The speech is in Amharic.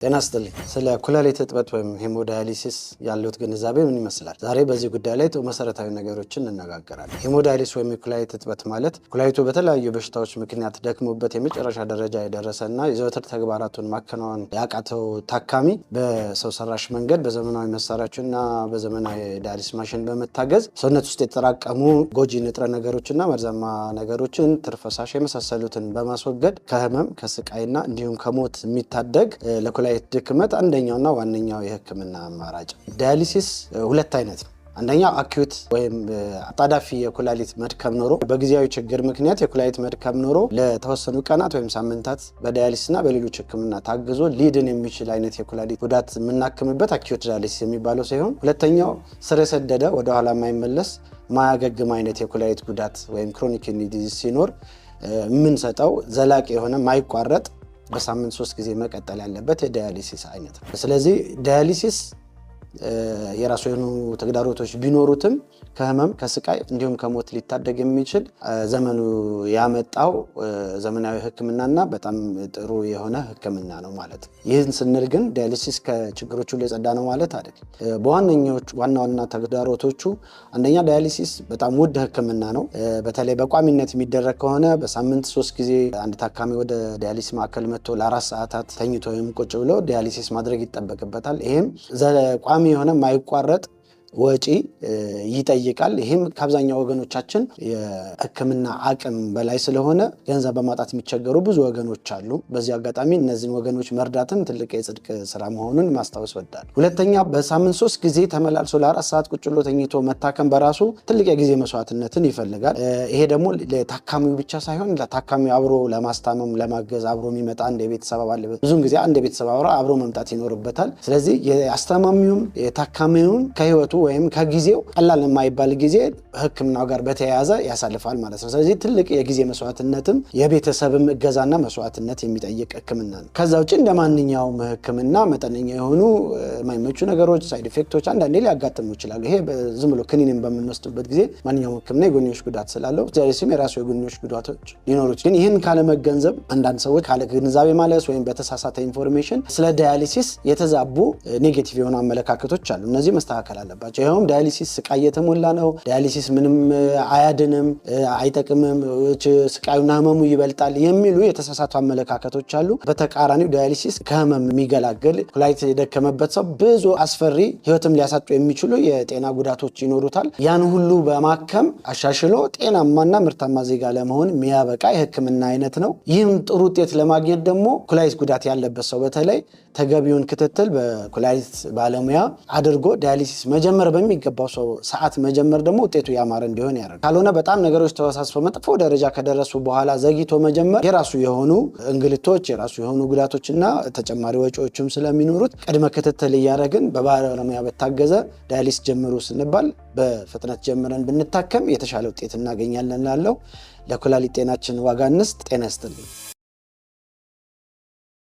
ጤና ይስጥልኝ። ስለ ኩላሊት እጥበት ወይም ሄሞዳያሊሲስ ያለው ግንዛቤ ምን ይመስላል? ዛሬ በዚህ ጉዳይ ላይ መሰረታዊ ነገሮችን እንነጋገራለን። ሄሞዳያሊሲስ ወይም ኩላሊት እጥበት ማለት ኩላሊቱ በተለያዩ በሽታዎች ምክንያት ደክሞበት የመጨረሻ ደረጃ የደረሰና የዘወትር ተግባራቱን ማከናወን ያቃተው ታካሚ በሰው ሰራሽ መንገድ በዘመናዊ መሳሪያዎችና በዘመናዊ ዳያሊሲስ ማሽን በመታገዝ ሰውነት ውስጥ የተጠራቀሙ ጎጂ ንጥረ ነገሮችና መርዛማ ነገሮችን ትርፈሳሽ የመሳሰሉትን በማስወገድ ከህመም ከስቃይና እንዲሁም ከሞት የሚታደግ ለኩላሊት ድክመት አንደኛውና ዋነኛው የህክምና አማራጭ። ዳያሊሲስ ሁለት አይነት ነው። አንደኛው አኪዩት ወይም አጣዳፊ የኩላሊት መድከም ኖሮ በጊዜያዊ ችግር ምክንያት የኩላሊት መድከም ኖሮ ለተወሰኑ ቀናት ወይም ሳምንታት በዳያሊሲስና በሌሎች ህክምና ታግዞ ሊድን የሚችል አይነት የኩላሊት ጉዳት የምናክምበት አኪዩት ዳያሊሲስ የሚባለው ሲሆን፣ ሁለተኛው ስር የሰደደ ወደ ኋላ የማይመለስ ማያገግም አይነት የኩላሊት ጉዳት ወይም ክሮኒክ ኪድኒ ዲዚዝ ሲኖር የምንሰጠው ዘላቂ የሆነ ማይቋረጥ በሳምንት 3 ጊዜ መቀጠል ያለበት የዳያሊሲስ አይነት ነው። ስለዚህ ዳያሊሲስ የራሱ የሆኑ ተግዳሮቶች ቢኖሩትም ከህመም ከስቃይ እንዲሁም ከሞት ሊታደግ የሚችል ዘመኑ ያመጣው ዘመናዊ ህክምናና በጣም ጥሩ የሆነ ህክምና ነው ማለት ነው። ይህን ስንል ግን ዳያሊሲስ ከችግሮቹ ላይ ጸዳ ነው ማለት አይደለም። በዋነኞቹ ዋና ተግዳሮቶቹ አንደኛ ዳያሊሲስ በጣም ውድ ህክምና ነው። በተለይ በቋሚነት የሚደረግ ከሆነ በሳምንት 3 ጊዜ አንድ ታካሚ ወደ ዳያሊሲስ ማዕከል መጥቶ ለ4 ሰዓታት ተኝቶ ወይም ቁጭ ብሎ ዳያሊሲስ ማድረግ ይጠበቅበታል። ይሄም ቋሚ የሆነ ማይቋረጥ ወጪ ይጠይቃል። ይህም ከአብዛኛው ወገኖቻችን የህክምና አቅም በላይ ስለሆነ ገንዘብ በማጣት የሚቸገሩ ብዙ ወገኖች አሉ። በዚህ አጋጣሚ እነዚህን ወገኖች መርዳትም ትልቅ የጽድቅ ስራ መሆኑን ማስታወስ እወዳለሁ። ሁለተኛ በሳምንት 3 ጊዜ ተመላልሶ ለ4 ሰዓት ቁጭ ብሎ ተኝቶ መታከም በራሱ ትልቅ የጊዜ መስዋዕትነትን ይፈልጋል። ይሄ ደግሞ ለታካሚው ብቻ ሳይሆን ለታካሚው አብሮ ለማስታመም ለማገዝ አብሮ የሚመጣ አንድ የቤተሰብ አባል ብዙውን ጊዜ አንድ የቤተሰብ አብሮ መምጣት ይኖርበታል። ስለዚህ የአስታማሚውም የታካሚውም ከህይወቱ ወይም ከጊዜው ቀላል የማይባል ጊዜ ህክምናው ጋር በተያያዘ ያሳልፋል ማለት ነው። ስለዚህ ትልቅ የጊዜ መስዋዕትነትም የቤተሰብም እገዛና መስዋዕትነት የሚጠይቅ ህክምና ነው። ከዛ ውጭ እንደማንኛውም ህክምና መጠነኛ የሆኑ የማይመቹ ነገሮች ሳይድ ኢፌክቶች አንዳንዴ ሊያጋጥሙ ይችላሉ። ይሄ ዝም ብሎ ክኒንን በምንወስድበት ጊዜ ማንኛውም ህክምና የጎንዮሽ ጉዳት ስላለው ዳያሊሲስም የራሱ የጎንዮሽ ጉዳቶች ሊኖሩት፣ ግን ይህን ካለመገንዘብ አንዳንድ ሰዎች ካለ ግንዛቤ ማለስ ወይም በተሳሳተ ኢንፎርሜሽን ስለ ዳያሊሲስ የተዛቡ ኔጌቲቭ የሆኑ አመለካከቶች አሉ። እነዚህ መስተካከል አለባቸው። ይሄውም ዳያሊሲስ ስቃይ የተሞላ ነው፣ ዳያሊሲስ ምንም አያድንም፣ አይጠቅምም፣ ስቃዩና ህመሙ ይበልጣል የሚሉ የተሳሳቱ አመለካከቶች አሉ። በተቃራኒው ዳያሊሲስ ከህመም የሚገላግል ኩላሊት የደከመበት ሰው ብዙ አስፈሪ ህይወትም ሊያሳጡ የሚችሉ የጤና ጉዳቶች ይኖሩታል። ያን ሁሉ በማከም አሻሽሎ ጤናማና ምርታማ ዜጋ ለመሆን የሚያበቃ የህክምና አይነት ነው። ይህም ጥሩ ውጤት ለማግኘት ደግሞ ኩላሊት ጉዳት ያለበት ሰው በተለይ ተገቢውን ክትትል በኩላሊት ባለሙያ አድርጎ ዳያሊሲስ መጀመር በሚገባው ሰው ሰዓት መጀመር ደግሞ ውጤቱ ያማረ እንዲሆን ያደርጋል። ካልሆነ በጣም ነገሮች ተወሳስበው መጥፎ ደረጃ ከደረሱ በኋላ ዘግይቶ መጀመር የራሱ የሆኑ እንግልቶች የራሱ የሆኑ ጉዳቶችና ተጨማሪ ወጪዎችም ስለሚኖሩት ቅድመ ክትትል እያደረግን በባለሙያ በታገዘ ዳያሊሲስ ጀምሩ ስንባል በፍጥነት ጀምረን ብንታከም የተሻለ ውጤት እናገኛለን። ላለው ለኩላሊት ጤናችን ዋጋ እንስጥ። ጤና ይስጥልኝ።